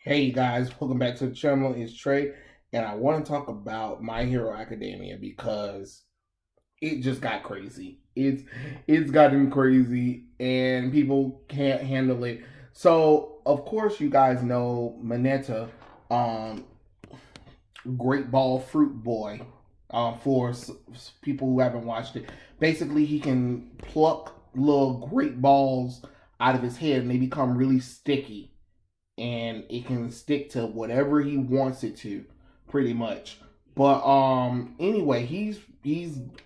Hey guys, welcome back to the channel. It's Trey, and I want to talk about My Hero Academia because it just got crazy. It's gotten crazy, and people can't handle it. So, of course, you guys know Mineta, um, Great Ball Fruit Boy. For people who haven't watched it, basically he can pluck little great balls out of his head, and they become really sticky and it can stick to whatever he wants it to, pretty much. But anyway, he's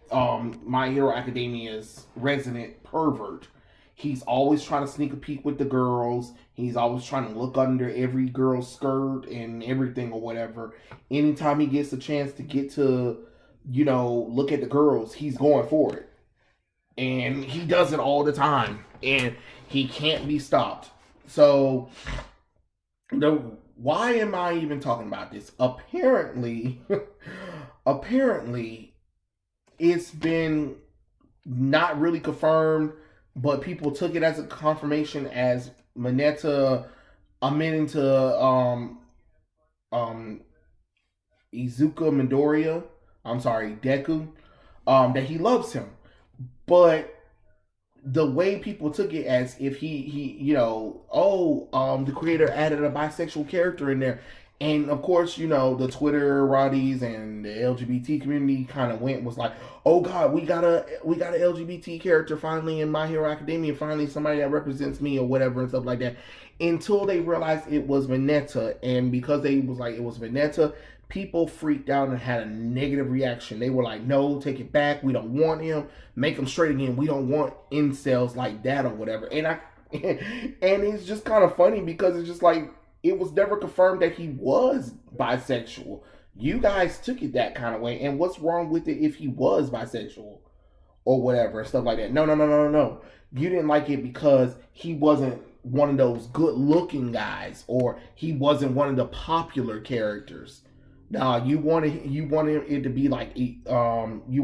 My Hero Academia's resident pervert. He's always trying to sneak a peek with the girls. He's always trying to look under every girl's skirt and everything or whatever. Anytime he gets a chance to get to, look at the girls, he's going for it. And he does it all the time. And he can't be stopped. So why am I even talking about this? Apparently, apparently, it's been not really confirmed, but people took it as a confirmation as Mineta admitting to um Izuka Midoriya, I'm sorry, Deku, that he loves him. But the way people took it as if the creator added a bisexual character in there. And of course, the Twitter Roddies and the LGBT community kind of was like, oh god, we got an LGBT character finally in My Hero Academia, finally somebody that represents me or whatever and stuff like that. Until they realized it was Mineta, and because they was like it was Mineta, people freaked out and had a negative reaction. They were like, no, take it back. We don't want him. Make him straight again. We don't want incels like that or whatever. And it's just kind of funny because it's just like it was never confirmed that he was bisexual. You guys took it that kind of way. And what's wrong with it if he was bisexual or whatever, stuff like that? No, no, no, no, no, no. You didn't like it because he wasn't one of those good looking guys or he wasn't one of the popular characters. Now you wanted it to be like you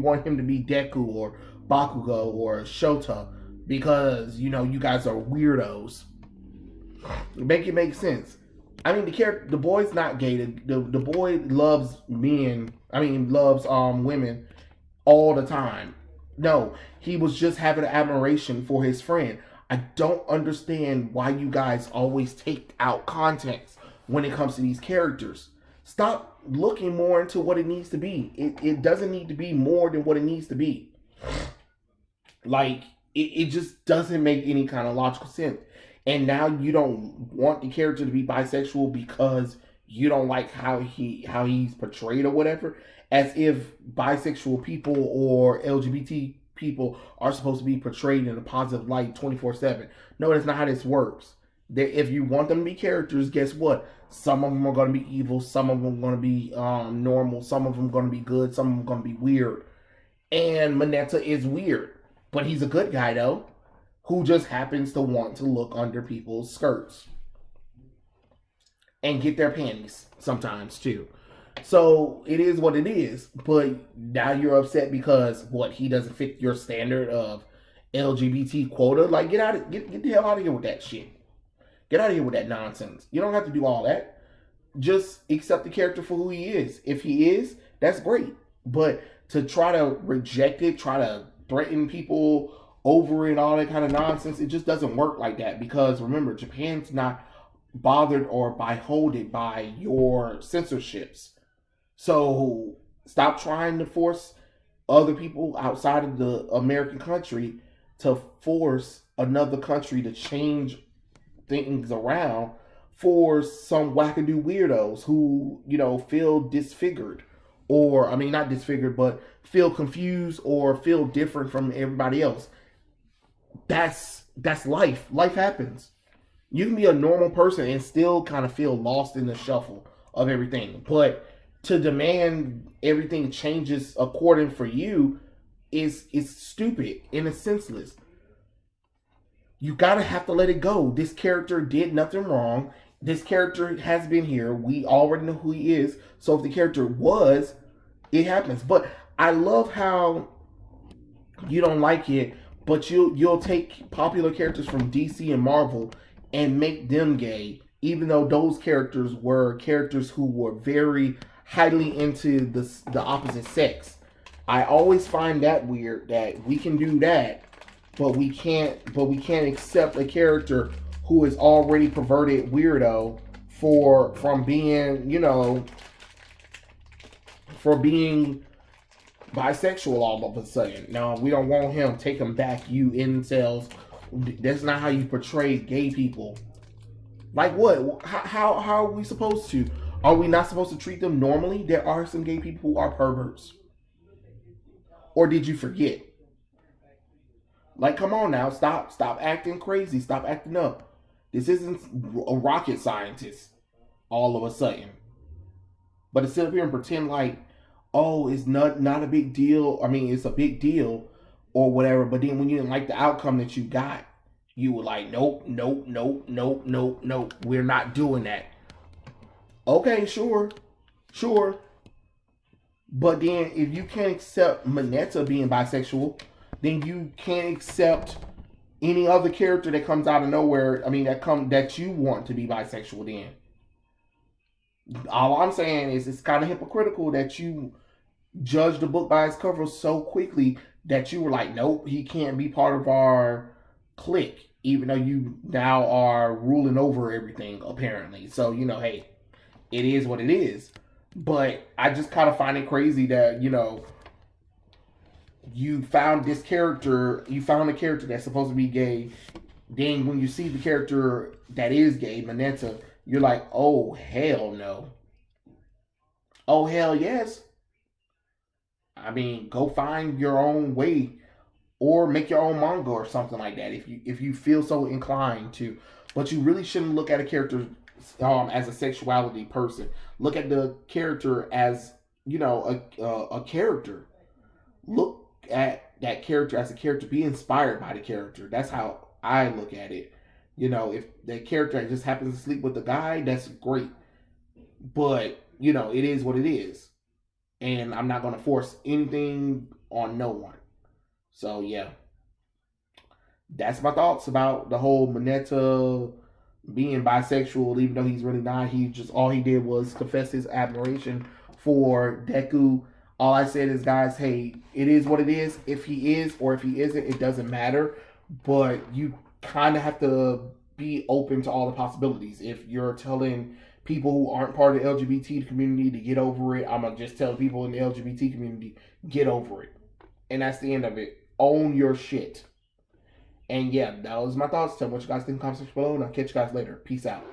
want him to be Deku or Bakugo or Shota because you guys are weirdos. Make it make sense. I mean the boy's not gay. The boy loves men. I mean loves women all the time. No, he was just having admiration for his friend. I don't understand why you guys always take out context when it comes to these characters. Stop looking more into what it needs to be. It doesn't need to be more than what it needs to be. Like, it just doesn't make any kind of logical sense. And now you don't want the character to be bisexual because you don't like how he's portrayed or whatever. As if bisexual people or LGBT people are supposed to be portrayed in a positive light 24/7. No, that's not how this works. If you want them to be characters, guess what? Some of them are going to be evil. Some of them are going to be normal. Some of them are going to be good. Some of them are going to be weird. And Mineta is weird. But he's a good guy, though, who just happens to want to look under people's skirts and get their panties sometimes, too. So it is what it is. But now you're upset because, what, he doesn't fit your standard of LGBT quota? Like, get the hell out of here with that shit. Get out of here with that nonsense. You don't have to do all that. Just accept the character for who he is. If he is, that's great. But to try to reject it, try to threaten people over it, all that kind of nonsense, it just doesn't work like that. Because remember, Japan's not bothered or beholden by your censorships. So stop trying to force other people outside of the American country to force another country to change things around for some wackadoo weirdos who, feel disfigured. Or, I mean, not disfigured, but feel confused or feel different from everybody else. That's life. Life happens. You can be a normal person and still kind of feel lost in the shuffle of everything. But to demand everything changes according for you is stupid and it's senseless. You gotta have to let it go. This character did nothing wrong. This character has been here. We already know who he is. So if the character was, it happens. But I love how you don't like it, but you'll take popular characters from DC and Marvel and make them gay even though those characters were characters who were very highly into the opposite sex. I always find that weird that we can do that, but we can't accept a character who is already perverted weirdo for from being, for being bisexual all of a sudden. No, we don't want him. Take him back, you incels. That's not how you portray gay people. Like what? How are we supposed to? Are we not supposed to treat them normally? There are some gay people who are perverts. Or did you forget? Like, come on now, stop acting crazy, stop acting up. This isn't a rocket scientist all of a sudden. But to sit up here and pretend like, oh, it's not a big deal. I mean, it's a big deal or whatever. But then when you didn't like the outcome that you got, you were like, nope, nope, nope, nope, nope, nope. We're not doing that. Okay, sure, sure. But then if you can't accept Mineta being bisexual, then you can't accept any other character that comes out of nowhere. I mean, that you want to be bisexual. Then all I'm saying is it's kind of hypocritical that you judge the book by its cover so quickly that you were like, nope, he can't be part of our clique, even though you now are ruling over everything apparently. So hey, it is what it is. But I just kind of find it crazy that you found this character, you found a character that's supposed to be gay. Then when you see the character that is gay, Mineta, you're like, oh hell no, oh hell yes. I mean, go find your own way or make your own manga or something like that if you feel so inclined to. But you really shouldn't look at a character as a sexuality person. Look at the character as a character. Look at that character as a character. Be inspired by the character. That's how I look at it. If the character just happens to sleep with the guy, that's great. But it is what it is, and I'm not going to force anything on no one. So yeah, that's my thoughts about the whole Mineta being bisexual, even though he's really not. He just all he did was confess his admiration for Deku. All I said is, guys, hey, it is what it is. If he is or if he isn't, it doesn't matter. But you kind of have to be open to all the possibilities. If you're telling people who aren't part of the LGBT community to get over it, I'm gonna just tell people in the LGBT community, get over it. And that's the end of it. Own your shit. And yeah, that was my thoughts. Tell me what you guys think in the comment section below, and I'll catch you guys later. Peace out.